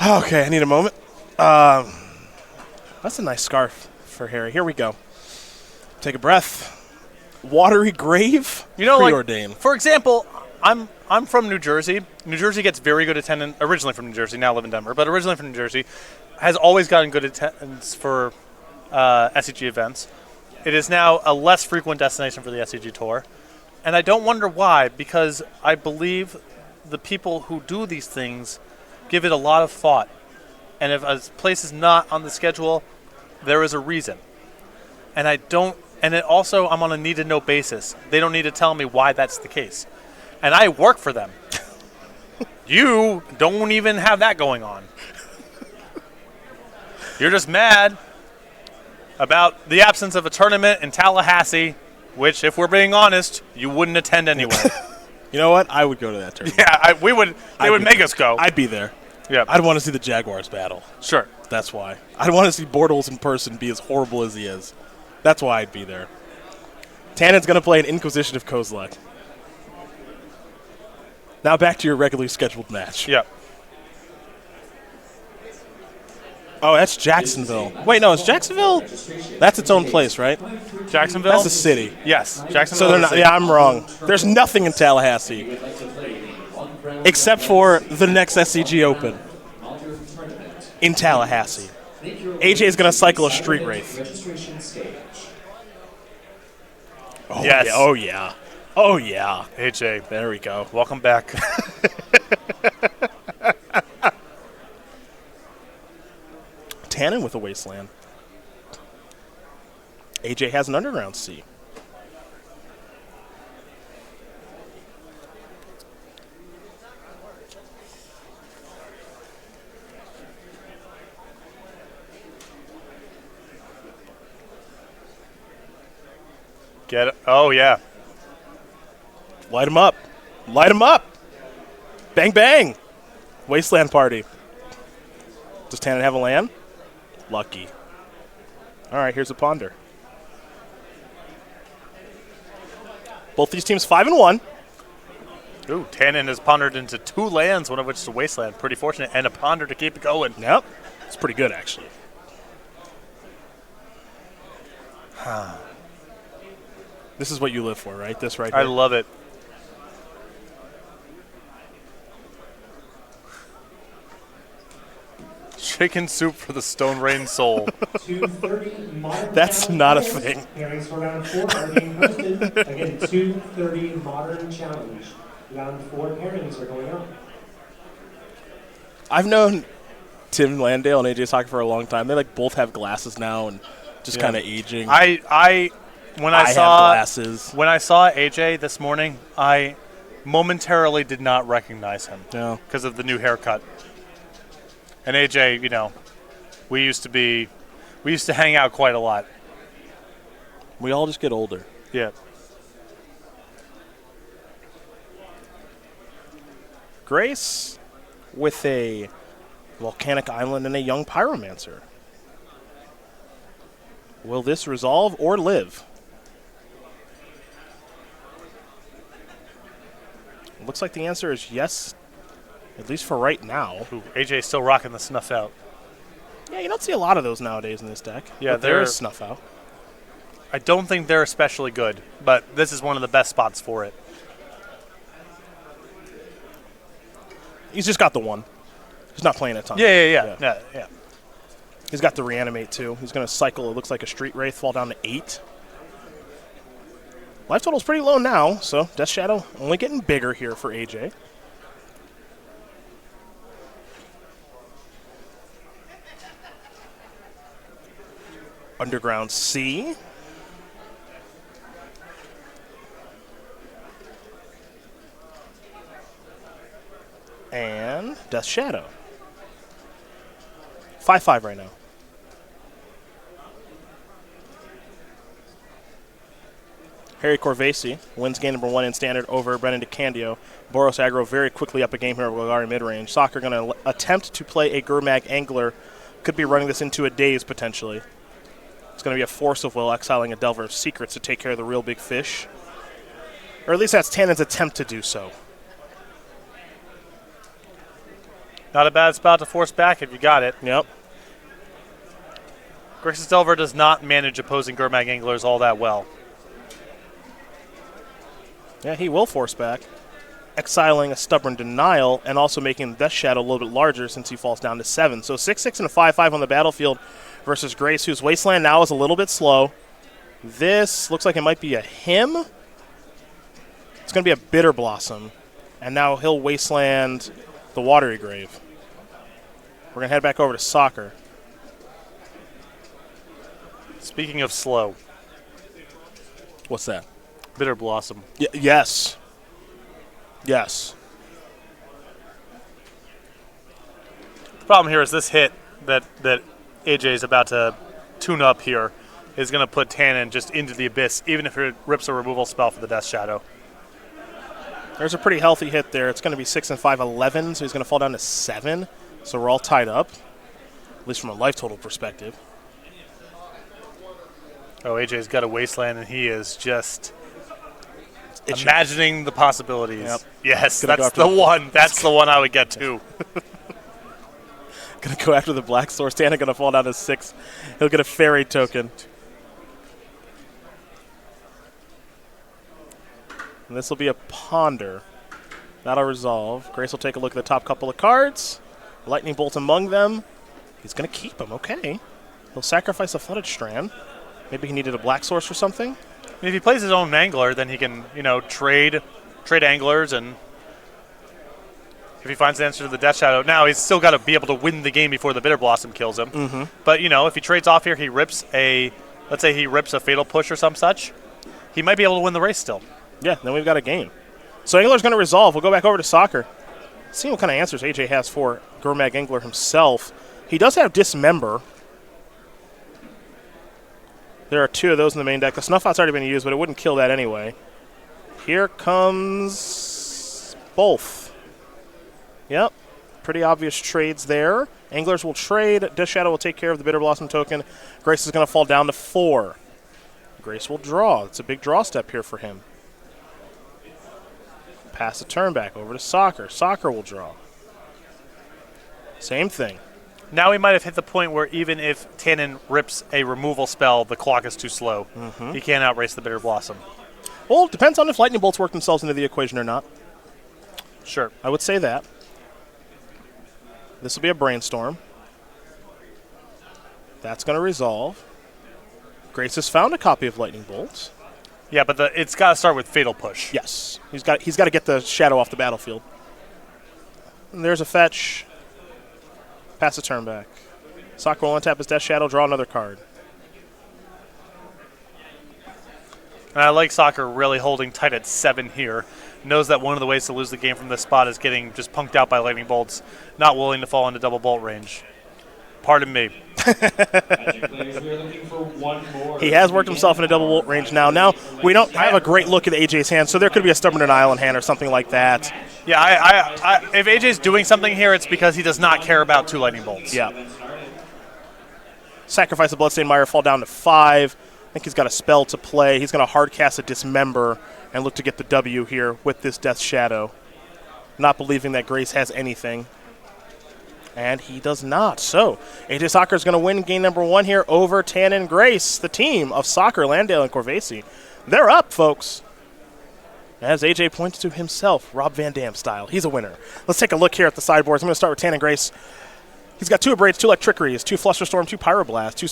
Okay, I need a moment. That's a nice scarf for Harry. Here we go. Take a breath. Watery grave? You know, preordained. for example, I'm from New Jersey. New Jersey gets very good attendance. Originally from New Jersey, now live in Denver, but originally from New Jersey, has always gotten good attendance for SCG events. It is now a less frequent destination for the SCG Tour, and I don't wonder why, because I believe the people who do these things give it a lot of thought, and if a place is not on the schedule, there is a reason. And I'm on a need-to-know basis. They don't need to tell me why that's the case. And I work for them. You don't even have that going on. You're just mad about the absence of a tournament in Tallahassee, which, if we're being honest, you wouldn't attend anyway. You know what? I would go to that tournament. Yeah, they would make us go. I'd be there. Yeah, I'd want to see the Jaguars battle. Sure. That's why. I'd want to see Bortles in person be as horrible as he is. That's why I'd be there. Tannen's going to play an Inquisition of Kozilek. Now back to your regularly scheduled match. Yep. Oh, that's Jacksonville. Wait, no, it's Jacksonville? That's its own place, right? Jacksonville? That's a city. Yes, Jacksonville. So they're not, yeah, I'm wrong. There's nothing in Tallahassee except for the next SCG Open in Tallahassee. AJ is going to cycle a street wraith. Oh, yes. Yeah, oh, yeah. Oh, yeah. AJ, There we go. welcome back. Tannen with a Wasteland. AJ has an Underground Sea. Get it? Oh, yeah. Light him up. Light him up. Bang, bang. Wasteland party. Does Tannen have a land? Lucky. All right, here's a Ponder. Both these teams 5-1. Ooh, Tannen has pondered into 2 lands, one of which is a Wasteland. Pretty fortunate. And a Ponder to keep it going. Yep. It's pretty good, actually. This is what you live for, right? This right here. I love it. Chicken soup for the Stone Rain soul. That's not a thing. Pairings for round 4 are being hosted. Again, 2:30 Modern Challenge. Round 4 pairings are going on. I've known Tim Landale and AJ Sacher for a long time. They both have glasses now and just kind of aging. When I have saw glasses. When I saw AJ this morning, I momentarily did not recognize him because of the new haircut. And AJ, we used to hang out quite a lot. We all just get older. Yeah. Grace with a volcanic island and a young pyromancer. Will this resolve or live? Looks like the answer is yes, at least for right now. Ooh, AJ's still rocking the snuff out. Yeah, you don't see a lot of those nowadays in this deck. Yeah, but there is snuff out. I don't think they're especially good, but this is one of the best spots for it. He's just got the one. He's not playing a ton. Yeah. He's got the reanimate too. He's going to cycle. It looks like a street wraith, fall down to 8. Life total's pretty low now, so Death Shadow only getting bigger here for AJ. Underground Sea. And Death Shadow. 5-5 right now. Harry Corvese wins game number 1 in standard over Brennan DeCandio. Boros aggro very quickly up a game here with Golgari mid-range. Sacher going to attempt to play a Gurmag Angler. Could be running this into a daze potentially. It's going to be a Force of Will, exiling a Delver of Secrets to take care of the real big fish. Or at least that's Tannen's attempt to do so. Not a bad spot to force back if you got it. Yep. Grixis Delver does not manage opposing Gurmag Anglers all that well. Yeah, he will force back, exiling a Stubborn Denial and also making Death Shadow a little bit larger since he falls down to 7. So 6-6 and a 5-5 on the battlefield versus Grace, whose Wasteland now is a little bit slow. This looks like it might be a him. It's going to be a Bitter Blossom. And now he'll Wasteland the Watery Grave. We're going to head back over to Sacher. Speaking of slow, What's that? Bitter Blossom. Yes. Yes. The problem here is this hit that AJ is about to tune up here is going to put Tannen just into the abyss, even if it rips a removal spell for the Death Shadow. There's a pretty healthy hit there. It's going to be 6 and 5, 11, so he's going to fall down to 7. So we're all tied up, at least from a life total perspective. Oh, AJ's got a Wasteland, and he is just Itchy. imagining the possibilities. Yep. Yes, Gonna go that's after the the- one. That's the one I would get to. Going to go after the Black Source. Tannen going to fall down to 6. He'll get a Fairy token. And this will be a Ponder. That'll resolve. Grace will take a look at the top couple of cards. Lightning Bolt among them. He's going to keep them. Okay. He'll sacrifice a Flooded Strand. Maybe he needed a Black Source or something. If he plays his own Angler, then he can, trade Anglers, and if he finds the answer to the Death Shadow, now he's still got to be able to win the game before the Bitter Blossom kills him. Mm-hmm. But, if he trades off here, let's say he rips a Fatal Push or some such, he might be able to win the race still. Yeah, then we've got a game. So Angler's going to resolve. We'll go back over to Sacher. See what kind of answers AJ has for Gurmag Angler himself. He does have Dismember. There are 2 of those in the main deck. The Snuff Out's already been used, but it wouldn't kill that anyway. Here comes both. Yep, pretty obvious trades there. Anglers will trade. Death Shadow will take care of the Bitter Blossom token. Grace is going to fall down to 4. Grace will draw. It's a big draw step here for him. Pass the turn back over to Sacher. Sacher will draw. Same thing. Now we might have hit the point where even if Tannen rips a removal spell, the clock is too slow. Mm-hmm. He can't outrace the Bitter Blossom. Well, it depends on if Lightning Bolts work themselves into the equation or not. Sure. I would say that. This will be a Brainstorm. That's going to resolve. Grace has found a copy of Lightning Bolts. Yeah, but it's got to start with Fatal Push. Yes. He's got to get the Shadow off the battlefield. And there's a fetch. Pass the turn back. Sacher will untap his Death Shadow, draw another card. And I like Sacher really holding tight at 7 here. Knows that one of the ways to lose the game from this spot is getting just punked out by Lightning Bolts. Not willing to fall into double bolt range. Pardon me. He has worked himself in a double bolt range now. Now, we don't have a great look at AJ's hand, so there could be a Stubborn Denial in hand or something like that. Yeah, if AJ's doing something here, it's because he does not care about 2 Lightning Bolts. Yeah. Sacrifice the Bloodstained Mire, fall down to 5. I think he's got a spell to play. He's going to hard cast a Dismember and look to get the W here with this Death Shadow. Not believing that Grace has anything. And he does not. So, AJ Sacher is going to win game number 1 here over Tannen Grace, the team of Sacher, Landale, and Corvese. They're up, folks. As AJ points to himself, Rob Van Dam style. He's a winner. Let's take a look here at the sideboards. I'm going to start with Tannen Grace. He's got 2 Abrades, 2 Electrickeries, 2 Flusterstorm, 2 Pyroblast, 2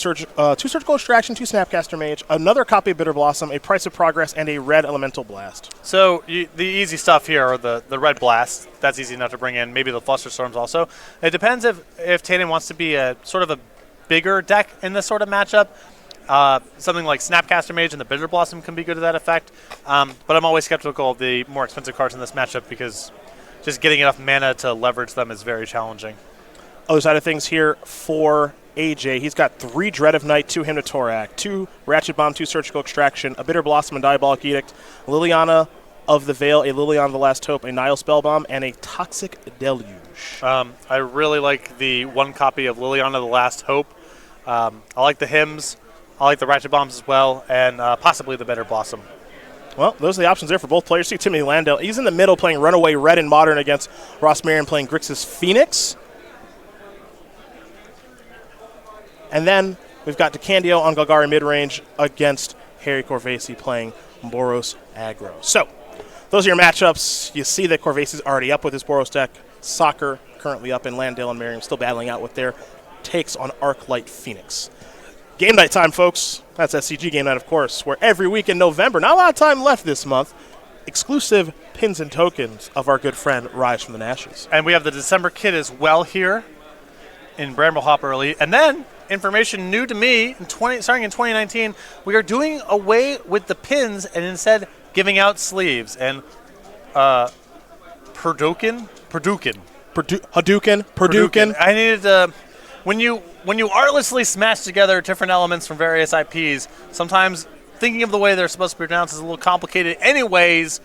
Surgical Extraction, 2 Snapcaster Mage, another copy of Bitter Blossom, a Price of Progress, and a red Elemental Blast. So the easy stuff here are the red blast. That's easy enough to bring in. Maybe the Flusterstorms also. It depends if Tannen wants to be a sort of a bigger deck in this sort of matchup. Something like Snapcaster Mage and the Bitter Blossom can be good to that effect. But I'm always skeptical of the more expensive cards in this matchup because just getting enough mana to leverage them is very challenging. Other side of things here for AJ, he's got 3 Dread of Night, 2 Hymn to Torak, 2 Ratchet Bomb, 2 Surgical Extraction, a Bitter Blossom and Diabolic Edict, Liliana of the Veil, a Liliana of the Last Hope, a Nile Spellbomb, and a Toxic Deluge. I really like the 1 copy of Liliana of the Last Hope. I like the hymns. I like the Ratchet Bombs as well, and possibly the Bitter Blossom. Well, those are the options there for both players. See Timothy Landale. He's in the middle playing Runaway Red in Modern against Ross Merriam playing Grixis Phoenix. And then we've got DeCandio on Golgari mid-range against Harry Corvese playing Boros aggro. So those are your matchups. You see that Corvese's already up with his Boros deck. Sacher currently up in Landale and Merriam, still battling out with their takes on Arclight Phoenix. Game night time, folks. That's SCG Game Night, of course, where every week in November, not a lot of time left this month, exclusive pins and tokens of our good friend Rise from the Nashes. And we have the December kit as well here in Bramble Hop early. And then, information new to me, starting in 2019, we are doing away with the pins and instead giving out sleeves. And Hadouken. I needed to. When you artlessly smash together different elements from various IPs, sometimes thinking of the way they're supposed to be pronounced is a little complicated. Anyways,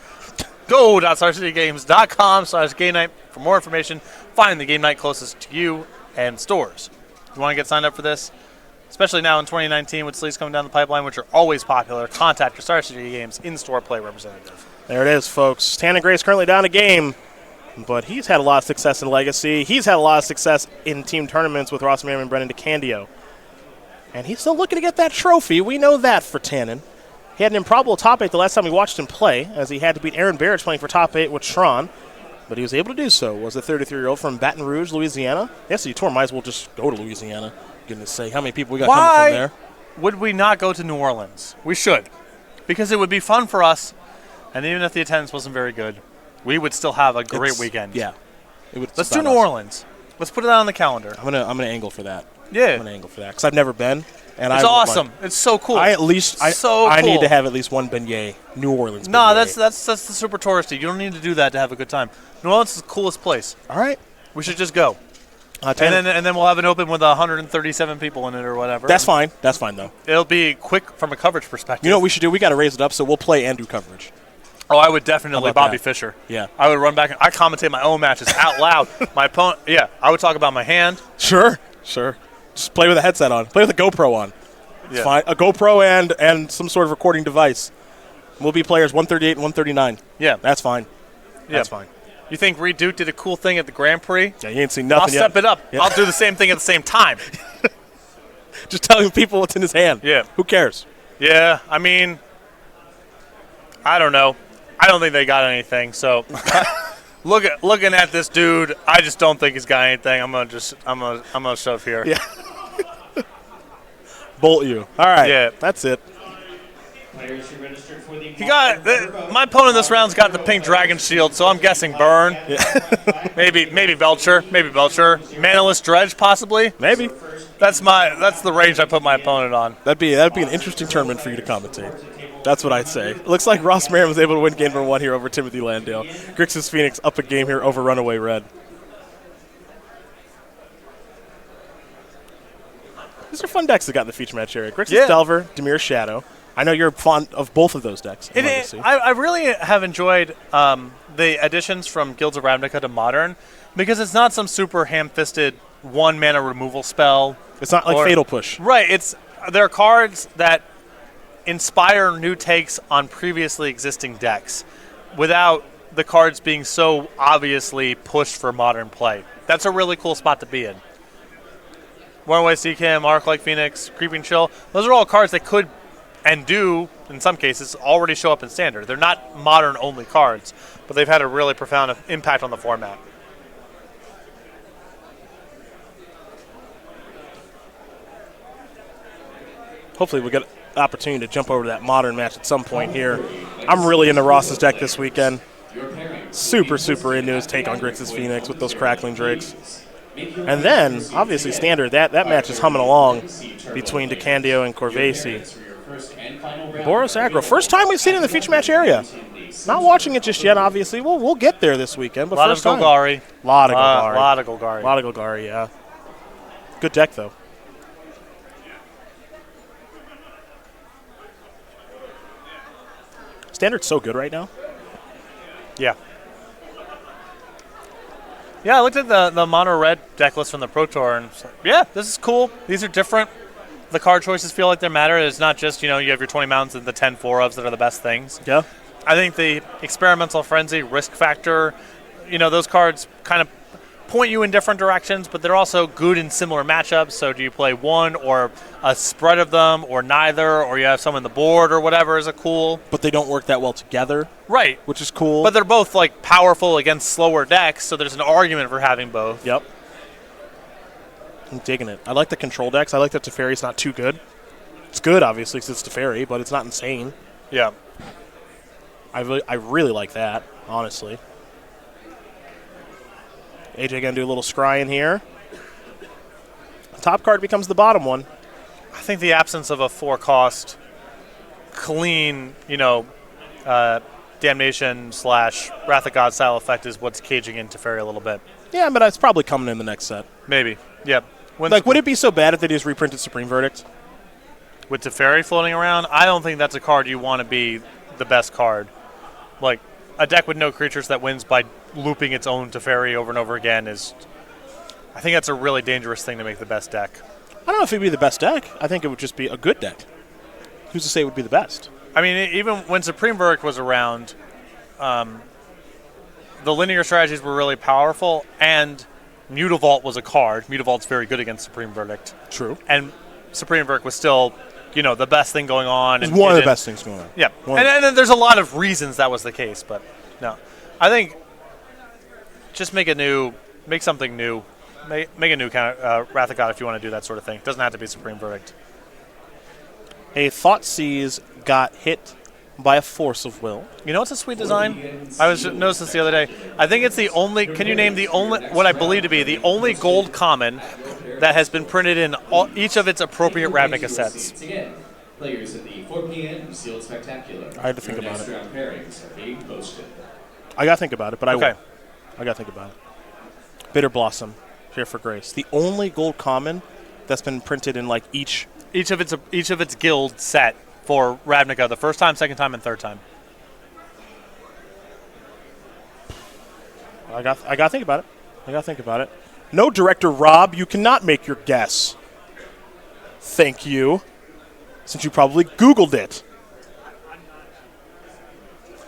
go.sarcitygames.com/game night for more information. Find the game night closest to you and stores. If you want to get signed up for this, especially now in 2019 with sleeves coming down the pipeline, which are always popular, contact your Star City Games in-store play representative. There it is, folks. Tanner Gray is currently down a game, but he's had a lot of success in Legacy. He's had a lot of success in team tournaments with Ross Merriam and Brennan DeCandio. And he's still looking to get that trophy. We know that for Tannen. He had an improbable top 8 the last time we watched him play, as he had to beat Aaron Barrett playing for top 8 with Tron. But he was able to do so. Was the 33-year-old from Baton Rouge, Louisiana. Yes, you might as well just go to Louisiana. Goodness sake, how many people we got coming from there? Would we not go to New Orleans? We should. Because it would be fun for us, and even if the attendance wasn't very good, we would still have a great weekend. Yeah. Let's do New Orleans. Let's put it on the calendar. I'm gonna angle for that. Yeah. I'm gonna angle for that because I've never been. And it's awesome. It's so cool. I need to have at least one beignet, New Orleans. No, that's the super touristy. You don't need to do that to have a good time. New Orleans is the coolest place. All right. We should just go. And then we'll have an open with 137 people in it or whatever. That's fine. That's fine though. It'll be quick from a coverage perspective. You know what we should do? We got to raise it up so we'll play and do coverage. Oh, I would definitely Bobby Fischer. Yeah. I would run back. I commentate my own matches out loud. My opponent. Yeah. I would talk about my hand. Sure. Just play with a headset on. Play with a GoPro on. It's fine. A GoPro and some sort of recording device. We'll be players 138 and 139. Yeah. That's fine. Yeah. That's fine. You think Reed Duke did a cool thing at the Grand Prix? Yeah, you ain't seen nothing yet. I'll step it up. Yeah. I'll do the same thing at the same time. Just telling people what's in his hand. Yeah. Who cares? Yeah. I mean, I don't know. I don't think they got anything. So, looking at this dude, I just don't think he's got anything. I'm gonna shove here. Yeah. Bolt you. All right. Yeah. That's it. He got my opponent this round's got the pink dragon shield, so I'm guessing burn. Yeah. maybe Belcher. Manaless Dredge possibly. Maybe. That's the range I put my opponent on. That'd be an interesting tournament for you to commentate. That's what I'd say. Looks like Ross Merriam was able to win game number 1 here over Timothy Landale. Grixis Phoenix up a game here over Runaway Red. These are fun decks that got in the feature match area. Grixis Delver, Dimir Shadow. I know you're fond of both of those decks. I really have enjoyed the additions from Guilds of Ravnica to Modern because it's not some super ham-fisted one-mana removal spell. It's not like Fatal Push. Right. They're cards that inspire new takes on previously existing decks without the cards being so obviously pushed for Modern play. That's a really cool spot to be in. One-Way CKM, Arclight Phoenix, Creeping Chill, those are all cards that could and do, in some cases, already show up in Standard. They're not Modern-only cards, but they've had a really profound impact on the format. Hopefully we'll get an opportunity to jump over to that Modern match at some point here. I'm really into Ross's deck this weekend. Super into his take on Grixis Phoenix with those Crackling Drakes. And then, obviously, Standard, that match is humming along between DeCandio and Corvese. Boros aggro. First time we've seen it in the feature match area. Not watching it just yet, obviously. We'll get there this weekend. But a lot of Golgari. A lot of Golgari. A lot of Golgari, yeah. Good deck, though. Standard's so good right now. Yeah. Yeah, I looked at the mono red deck list from the Pro Tour, and yeah, this is cool. These are different. The card choices feel like they matter. It's not just, you have your 20 mountains and the 10 4-ofs that are the best things. Yeah. I think the Experimental Frenzy, Risk Factor, those cards kind of point you in different directions, but they're also good in similar matchups. So do you play one or a spread of them or neither, or you have some on the board or whatever is a cool. But they don't work that well together. Right. Which is cool. But they're both like powerful against slower decks, so there's an argument for having both. Yep. I'm digging it. I like the control decks. I like that Teferi's not too good. It's good, obviously, because it's Teferi, but it's not insane. Yeah. I really like that, honestly. AJ going to do a little scrying here. Top card becomes the bottom one. I think the absence of a 4-cost clean, Damnation / Wrath of God style effect is what's caging in Teferi a little bit. Yeah, but it's probably coming in the next set. Maybe. Yep. Would it be so bad if they just reprinted Supreme Verdict? With Teferi floating around, I don't think that's a card you want to be the best card. Like, a deck with no creatures that wins by looping its own Teferi over and over again is... I think that's a really dangerous thing to make the best deck. I don't know if it would be the best deck. I think it would just be a good deck. Who's to say it would be the best? I mean, even when Supreme Verdict was around, the linear strategies were really powerful, and Mutavault was a card. Mutavault's very good against Supreme Verdict. True. And Supreme Verdict was still, the best thing going on. It's one of the best things going on. Yeah. And then there's a lot of reasons that was the case, but no. I think just make something new. Make a new kind of Wrath of God if you want to do that sort of thing. It doesn't have to be Supreme Verdict. A Thoughtseize got hit by a Force of Will. You know what's a sweet design? I noticed this the other day. I think it's the only, can you name the only, what I believe to be the only gold common that has been printed in each of its appropriate Ravnica sets? Players at the 4 p.m. Sealed Spectacular. I had to think about it. Pairings are being posted. I got to think about it, but I okay. will. I got to think about it. Bitter Blossom, here for Grace. The only gold common that's been printed in like each of its guild set for Ravnica, the first time, second time, and third time. I got to think about it. No, Director Rob, you cannot make your guess. Thank you. Since you probably Googled it.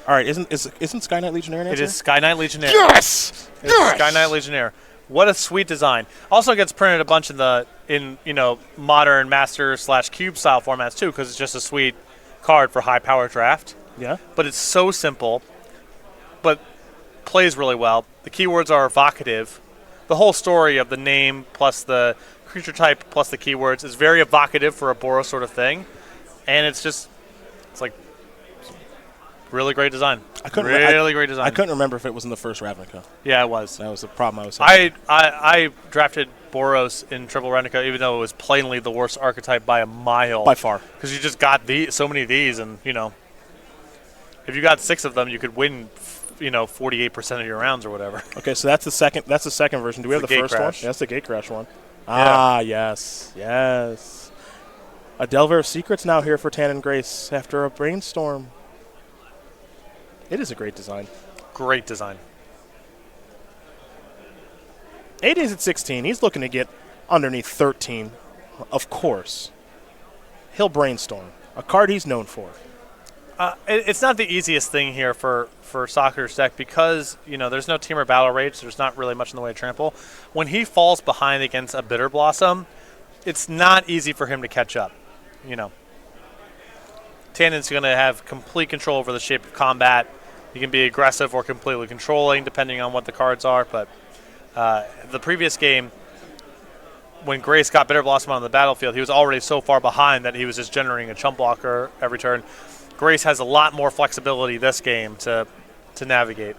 All right, isn't Sky Knight Legionnaire an answer? It is Sky Knight Legionnaire. Yes! Yes! Sky Knight Legionnaire. What a sweet design. Also gets printed a bunch in modern Master / Cube style formats too, because it's just a sweet card for high power draft. Yeah. But it's so simple, but plays really well. The keywords are evocative. The whole story of the name plus the creature type plus the keywords is very evocative for a Boros sort of thing, and it's like really great design. Great design. I couldn't remember if it was in the first Ravnica. Yeah, it was. That was the problem I was having. I drafted Boros in Triple Ravnica, even though it was plainly the worst archetype by a mile. By far. Because you just got so many of these, and, if you got 6 of them, you could win, 48% of your rounds or whatever. Okay, so that's the second version. Do we have the first one? Yeah, that's the Gatecrash one. Yeah. Ah, yes. Yes. A Delver of Secrets now here for Tan and Grace after a brainstorm. It is a great design. Great design. AJ's at 16. He's looking to get underneath 13. Of course. He'll brainstorm. A card he's known for. It's not the easiest thing here for Sacher's deck because, there's no Temur Battle Rage. So there's not really much in the way of trample. When he falls behind against a Bitter Blossom, it's not easy for him to catch up. Tannen's going to have complete control over the shape of combat. He can be aggressive or completely controlling, depending on what the cards are. But the previous game, when Grace got Bitter Blossom on the battlefield, he was already so far behind that he was just generating a chump blocker every turn. Grace has a lot more flexibility this game to navigate.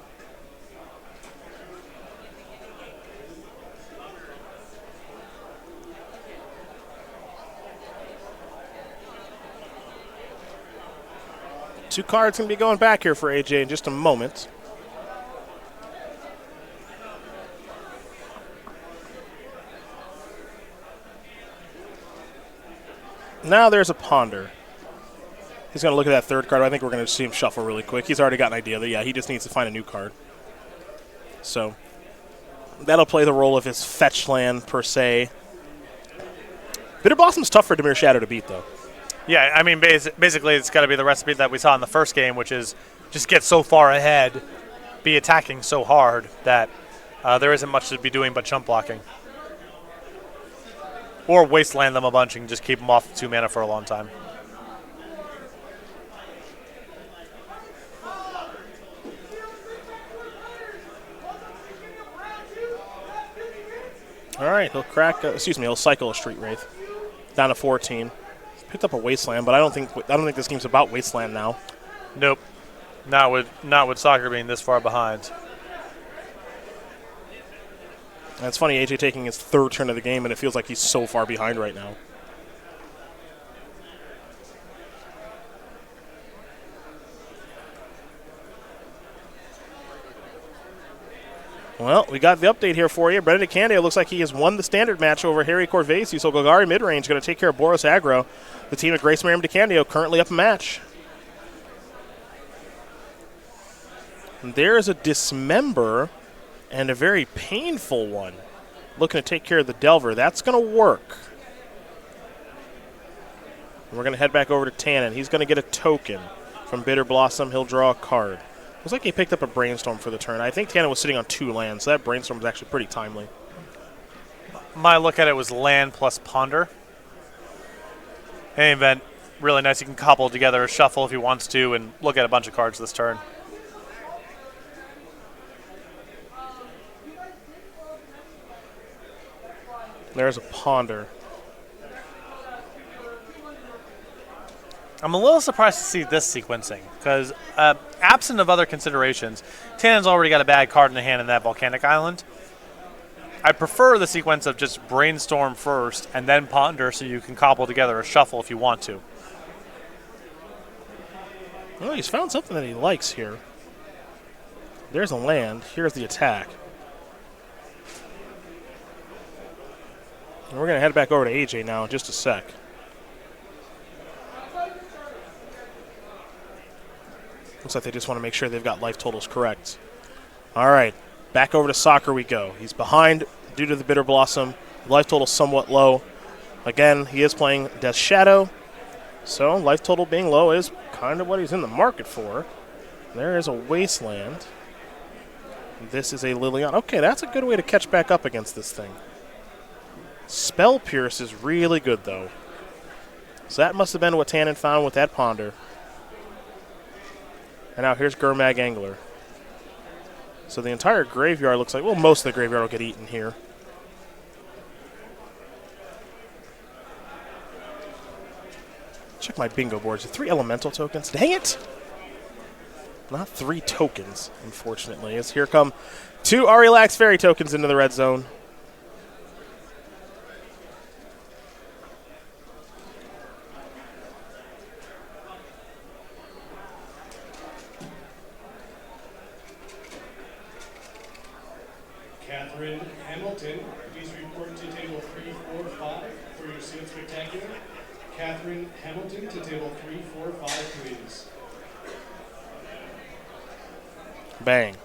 Two cards going to be going back here for AJ in just a moment. Now there's a Ponder. He's going to look at that third card. I think we're going to see him shuffle really quick. He's already got an idea that, he just needs to find a new card. So that'll play the role of his fetch land, per se. Bitter Blossom's tough for Dimir Shadow to beat, though. Yeah, I mean, basically it's got to be the recipe that we saw in the first game, which is just get so far ahead, be attacking so hard that there isn't much to be doing but chump blocking. Or wasteland them a bunch and just keep them off 2 mana for a long time. All right, he'll crack. He'll cycle a Street Wraith down to 14. Picked up a Wasteland, but I don't think this game's about Wasteland now. Nope, not with Sacher being this far behind. And it's funny, AJ taking his 3rd turn of the game, and it feels like he's so far behind right now. Well, we got the update here for you. Brendan DeCandio looks like he has won the standard match over Harry Corvese, so Golgari midrange going to take care of Boros aggro. The team of Grace Merriam DeCandio currently up a match. And there's a Dismember and a very painful one. Looking to take care of the Delver. That's going to work. And we're going to head back over to Tannen. He's going to get a token from Bitter Blossom. He'll draw a card. Looks like he picked up a Brainstorm for the turn. I think Tannen was sitting on 2 lands, so that Brainstorm was actually pretty timely. My look at it was land plus Ponder. In any event, really nice. You can cobble together a shuffle if he wants to and look at a bunch of cards this turn. There's a Ponder. I'm a little surprised to see this sequencing because absent of other considerations, Tannen's already got a bad card in the hand in that Volcanic Island. I prefer the sequence of just Brainstorm first and then Ponder so you can cobble together a shuffle if you want to. Well, he's found something that he likes here. There's a land. Here's the attack. And we're going to head back over to AJ now in just a sec. Looks like they just want to make sure they've got life totals correct. All right, back over to Sacher we go. He's behind due to the Bitter Blossom. Life total somewhat low. Again, he is playing Death Shadow. So life total being low is kind of what he's in the market for. There is a Wasteland. This is a Liliana. Okay, that's a good way to catch back up against this thing. Spell Pierce is really good, though. So that must have been what Tannen found with that Ponder. And now here's Gurmag Angler. So the entire graveyard looks like, well, most of the graveyard will get eaten here. Check my bingo boards. 3 elemental tokens. Dang it! Not 3 tokens, unfortunately. As here come 2 Aurilax Fairy tokens into the red zone. Catherine Hamilton, please report to table 345 for your sealed spectacular. Catherine Hamilton to table 345, please. Bang.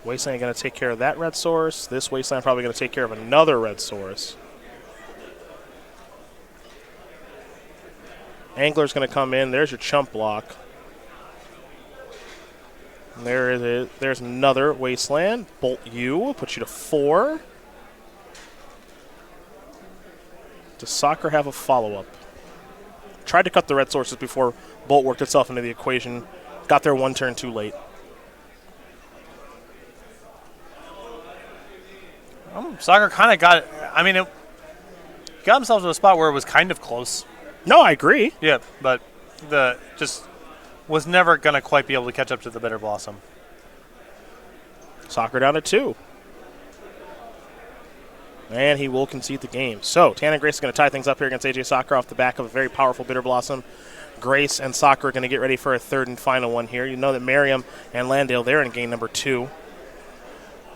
Wasteland going to take care of that red source. This Wasteland probably going to take care of another red source. Angler's going to come in. There's your chump block. And there it is. There's another Wasteland. Bolt you. Put you to 4. Does Sacher have a follow-up? Tried to cut the red sources before Bolt worked itself into the equation. Got there 1 turn too late. Sacher kind of got, I mean, got himself to a spot where it was kind of close. No, I agree. Yeah, but just was never going to quite be able to catch up to the Bitter Blossom. Sacher down to 2. And he will concede the game. So, Tannen Grace is going to tie things up here against AJ Sacher off the back of a very powerful Bitter Blossom. Grace and Sacher are going to get ready for a 3rd and final one here. You know that Merriam and Landale, they're in game number 2.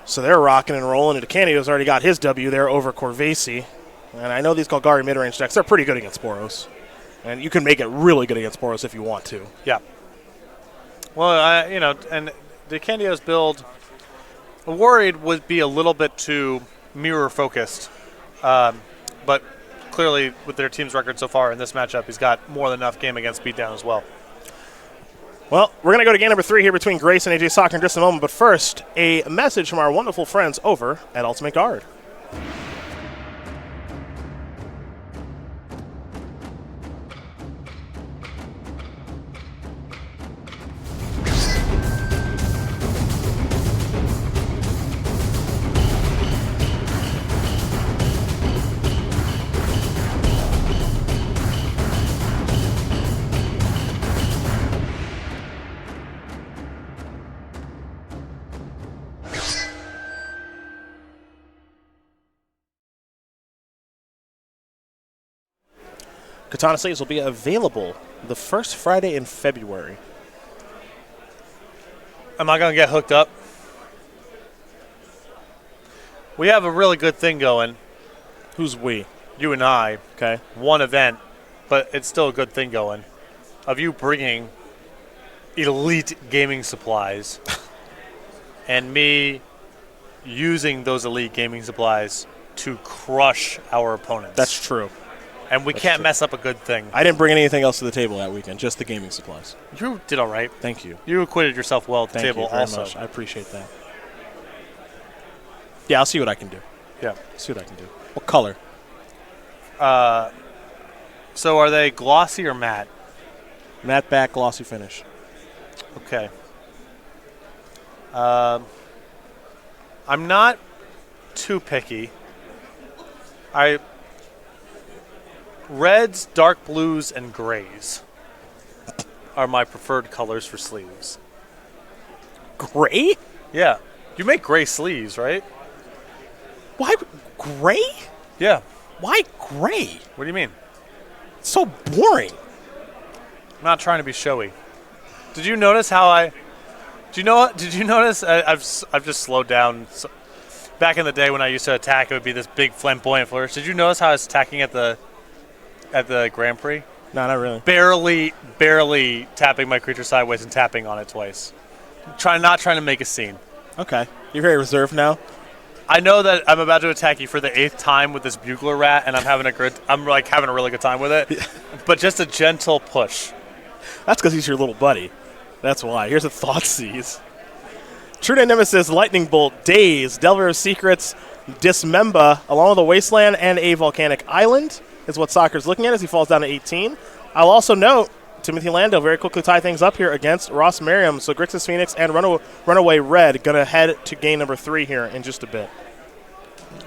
So they're rocking and rolling. And DeCandio's already got his W there over Corvese. And I know these Golgari mid-range decks, they're pretty good against Boros. And you can make it really good against Boros if you want to. Yeah. Well, and DeCandio's build, worried would be a little bit too mirror-focused. But clearly, with their team's record so far in this matchup, he's got more than enough game against beatdown as well. Well, we're going to go to game number 3 here between Grace and AJ Sacher in just a moment. But first, a message from our wonderful friends over at Ultimate Guard. Katana Slaves will be available the first Friday in February. Am I going to get hooked up? We have a really good thing going. Who's we? You and I. Okay. One event, but it's still a good thing going. Of you bringing elite gaming supplies and me using those elite gaming supplies to crush our opponents. That's true. And we can't mess up a good thing. I didn't bring anything else to the table that weekend, just the gaming supplies. You did all right. Thank you. You acquitted yourself well at the Thank table you very also. much. I appreciate that. Yeah, I'll see what I can do. Yeah. See what I can do. What color? So are they glossy or matte? Matte back, glossy finish. Okay. I'm not too picky. Reds, dark blues, and grays are my preferred colors for sleeves. Gray? Yeah. You make gray sleeves, right? Why gray? Yeah. Why gray? What do you mean? It's so boring. I'm not trying to be showy. Did you notice how I... Did you notice I've just slowed down. So, back in the day when I used to attack, it would be this big flamboyant flourish. Did you notice how I was attacking at the Grand Prix? No, not really. Barely tapping my creature sideways and tapping on it twice. Not trying to make a scene. Okay. You're very reserved now. I know that I'm about to attack you for the 8th time with this bugler rat, and I'm having a really good time with it. But just a gentle push. That's because he's your little buddy. That's why. Here's a Thoughtseize. True Nemesis, Lightning Bolt, Daze, Delver of Secrets, Dismember, along with a Wasteland and a Volcanic Island is what Sacher's looking at as he falls down to 18. I'll also note Timothy Landale very quickly tie things up here against Ross Merriam. So Grixis Phoenix and Runaway Red going to head to game number 3 here in just a bit.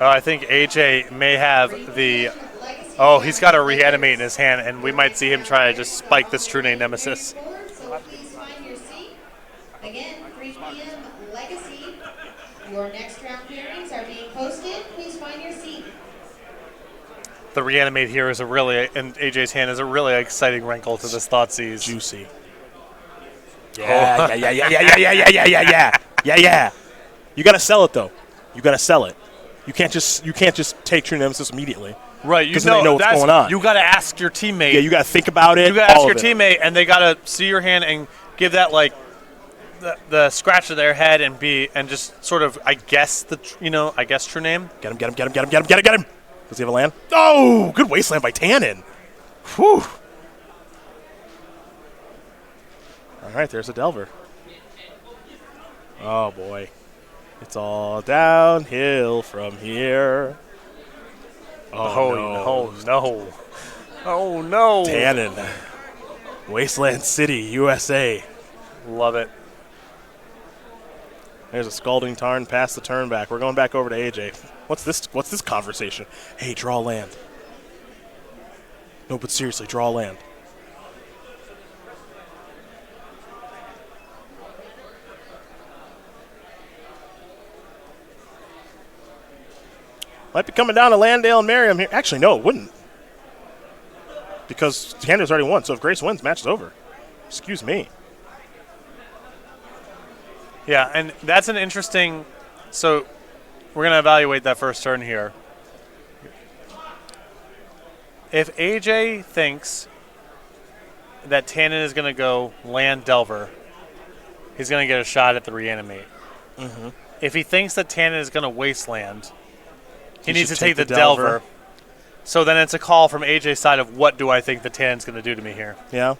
I think AJ may have the... Oh, he's got a reanimate in his hand, and we might see him try to just spike this True Name Nemesis. So please find your seat. Again, 3 p.m. Legacy. Your next round pairings are being posted. Please find your seat. The reanimate here is in AJ's hand is a really exciting wrinkle to this Thoughtseize. Juicy. Yeah. You got to sell it though. You got to sell it. You can't just take True Nemesis immediately. Right, you know what's going on. You got to ask your teammate. Yeah, you got to think about it. You got to ask your teammate, and they got to see your hand and give that like the scratch of their head and just sort of guess True Name. Get him. Does he have a land? Oh, good Wasteland by Tannen. Whew. All right, there's a Delver. Oh boy, it's all downhill from here. Oh no. Tannen. Wasteland City, USA. Love it. There's a Scalding Tarn past the turn back. We're going back over to AJ. What's this conversation? Hey, draw land. No, but seriously, draw land. Might be coming down to Landale and Merriam here. Actually, no, it wouldn't. Because DeCandio's already won, so if Grace wins, match is over. Excuse me. Yeah, and that's an interesting... So we're going to evaluate that first turn here. If AJ thinks that Tannen is going to go land Delver, he's going to get a shot at the reanimate. Mm-hmm. If he thinks that Tannen is going to wasteland, he needs to take the Delver. So then it's a call from AJ's side of what do I think the Tannen's going to do to me here. Yeah.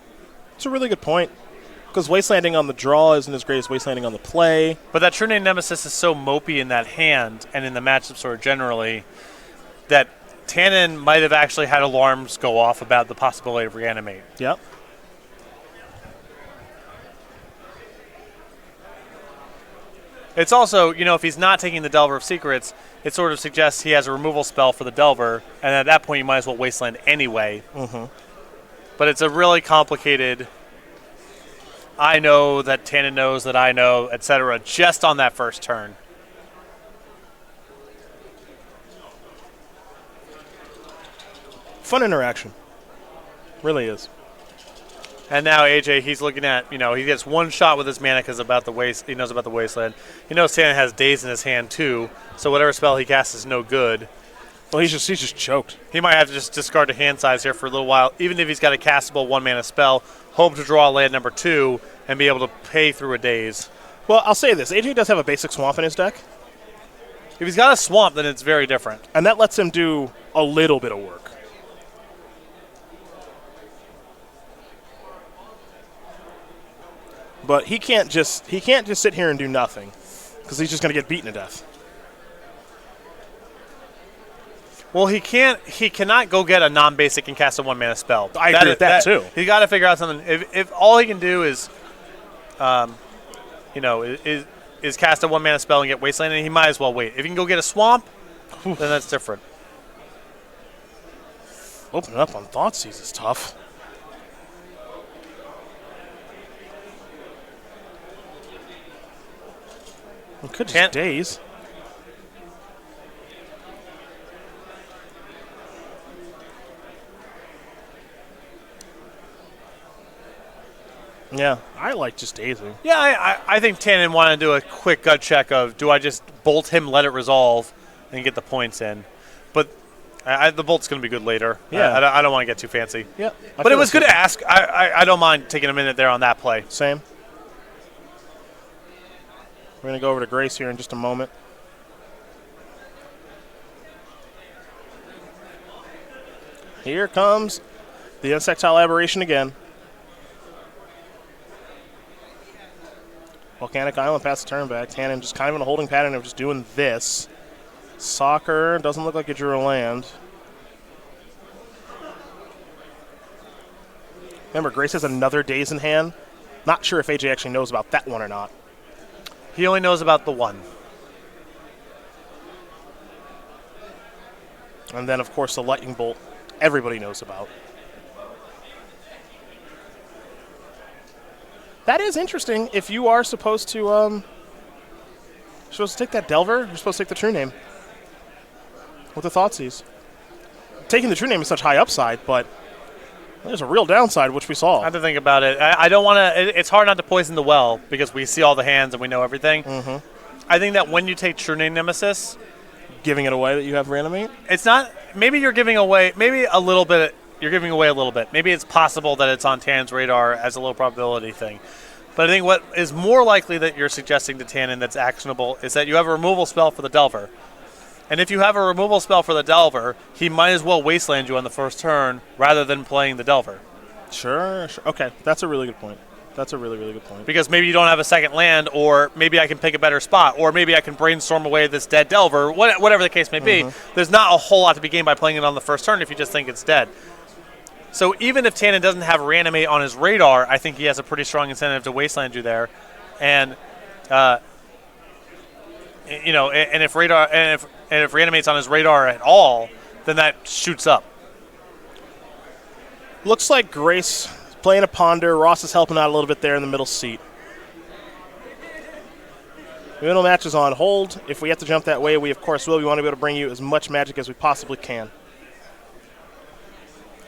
It's a really good point. Because Wastelanding on the draw isn't as great as Wastelanding on the play. But that True Name Nemesis is so mopey in that hand and in the matchup sort of generally that Tannen might have actually had alarms go off about the possibility of reanimate. Yep. It's also, if he's not taking the Delver of Secrets, it sort of suggests he has a removal spell for the Delver, and at that point you might as well Wasteland anyway. Mm-hmm. But it's a really complicated, I know that Tannen knows that I know, etc., just on that first turn. Fun interaction. Really is. And now AJ, he's looking at, he gets one shot with his mana because he knows about the Wasteland. He knows Tannen has Daze in his hand too, so whatever spell he casts is no good. Well, he's just choked. He might have to just discard a hand size here for a little while, even if he's got a castable 1-mana spell, hope to draw land number 2 and be able to pay through a Daze. Well, I'll say this. AJ does have a basic swamp in his deck, If he's got a swamp, then it's very different. and that lets him do a little bit of work. But he can't just sit here and do nothing, because he's just going to get beaten to death. Well, he cannot go get a non-basic and cast a 1-mana spell. I agree with that too. He's got to figure out something. If all he can do is, is cast a 1-mana spell and get Wasteland, he might as well wait. If he can go get a swamp, then that's different. Opening up on Thoughtseize is tough. We could just Daze. Yeah, I like just dazing. Yeah, I think Tannen wanted to do a quick gut check of, do I just bolt him, let it resolve, and get the points in? But the bolt's going to be good later. Yeah. I don't want to get too fancy. Yeah. But it was good to ask. I don't mind taking a minute there on that play. Same. We're going to go over to Grace here in just a moment. Here comes the Insectile Aberration again. Volcanic Island past the turn back. Tannen just kind of in a holding pattern of just doing this. Sacher doesn't look like it drew a land. Remember, Grace has another Daze in hand. Not sure if AJ actually knows about that one or not. He only knows about the one. And then, of course, the Lightning Bolt everybody knows about. That is interesting. If you are supposed to take that Delver, you're supposed to take the True Name with the Thoughtseize. Taking the True Name is such high upside, but there's a real downside, which we saw. I have to think about it. I don't want to. It's hard not to poison the well because we see all the hands and we know everything. Mm-hmm. I think that when you take True Name Nemesis, Giving it away that you have Reanimate? it's not. Maybe you're giving away. Maybe a little bit. You're giving away a little bit. Maybe it's possible that it's on Tannen's radar as a low probability thing. But I think what is more likely that you're suggesting to Tannen that's actionable is that you have a removal spell for the Delver. And if you have a removal spell for the Delver, he might as well Wasteland you on the first turn rather than playing the Delver. Sure. Okay, that's a really good point. That's a really, really good point. Because maybe you don't have a second land, or maybe I can pick a better spot, or maybe I can brainstorm away this dead Delver, whatever the case may be. There's not a whole lot to be gained by playing it on the first turn if you just think it's dead. So even if Tannen doesn't have Reanimate on his radar, I think he has a pretty strong incentive to Wasteland you there. And, and if Reanimate's on his radar at all, then that shoots up. Looks like Grace playing a Ponder. Ross is helping out a little bit there in the middle seat. The middle match is on hold. If we have to jump that way, we of course will. We want to be able to bring you as much magic as we possibly can.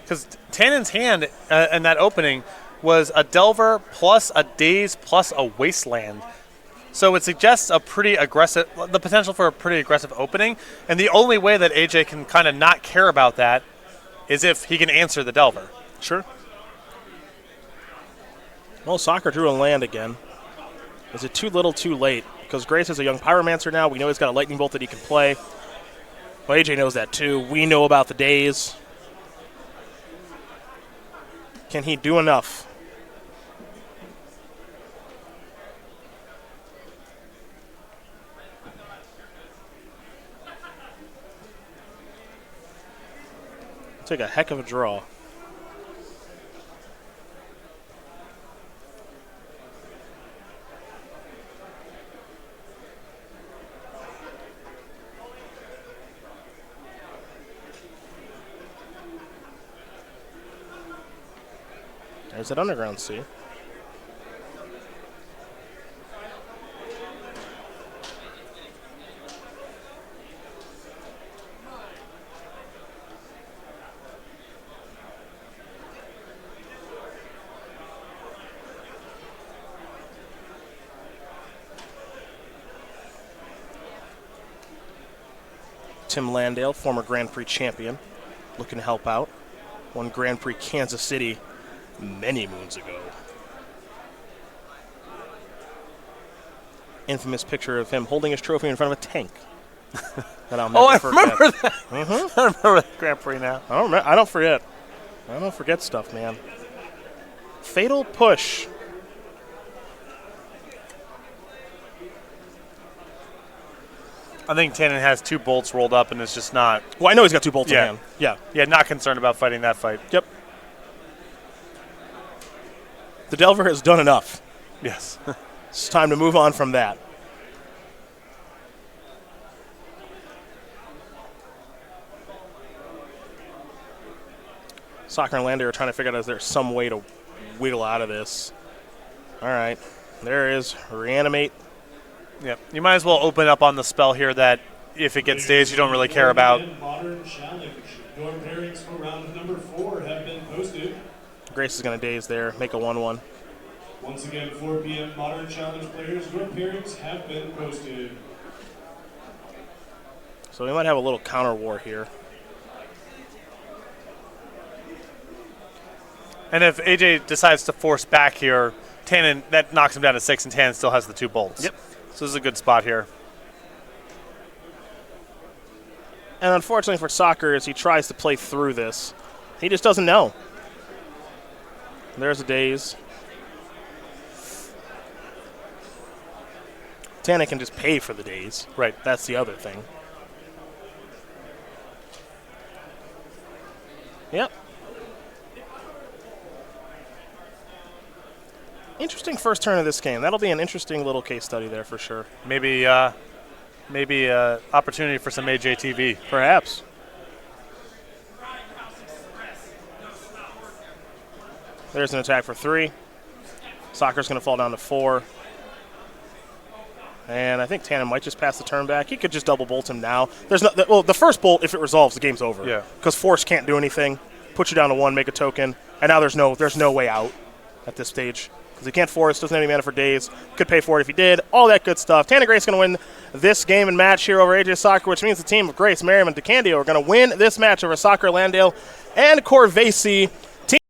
Because Tannen's hand in that opening was a Delver plus a Daze plus a Wasteland. So it suggests the potential for a pretty aggressive opening. And the only way that AJ can kind of not care about that is if he can answer the Delver. Sure. Well, Sacher drew a land again. Is it too little, too late? Because Grace is a young Pyromancer now. We know he's got a Lightning Bolt that he can play. Well, AJ knows that too. We know about the Daze. Can he do enough? Take a heck of a draw. There's that underground C. Tim Landale, former Grand Prix champion, looking to help out. Won Grand Prix Kansas City many moons ago. Infamous picture of him holding his trophy in front of a tank. That I'll never forget. Remember that. Mm-hmm. I remember that Grand Prix now. I don't forget. I don't forget stuff, man. Fatal push. I think Tannen has 2 bolts rolled up and is just not. Well, I know he's got 2 bolts in hand. Yeah. Yeah, not concerned about fighting that fight. Yep. The Delver has done enough. Yes. It's time to move on from that. Sacher and Landale are trying to figure out if there's some way to wiggle out of this. All right. There is Reanimate. Yep. You might as well open up on the spell here that if it gets dazed, you don't really care about. Modern Challenge. Your pairings for round number 4 have been posted. Grace is going to daze there, make a 1-1. Once again, 4 p.m. Modern Challenge players, your pairings have been posted. So we might have a little counter war here. And if AJ decides to force back here, Tannen, that knocks him down to 6, and Tannen still has the 2 bolts. Yep. So this is a good spot here. And unfortunately for Sacher, as he tries to play through this, he just doesn't know. There's a daze. Tannen can just pay for the daze. Right. That's the other thing. Yep. Interesting first turn of this game. That'll be an interesting little case study there for sure. Maybe opportunity for some AJTV. Perhaps. There's an attack for 3. Sacher's going to fall down to 4. And I think Tannen might just pass the turn back. He could just double bolt him now. There's no, well, the first bolt, if it resolves, the game's over. Yeah. Because force can't do anything. Put you down to 1, make a token, and now there's no way out at this stage. Because he can't force, doesn't have any mana for days. Could pay for it if he did. All that good stuff. Tannen Grace is going to win this game and match here over AJ Sacher, which means the team of Grace, Merriam, and DeCandio are going to win this match over Sacher, Landale, and Corvese.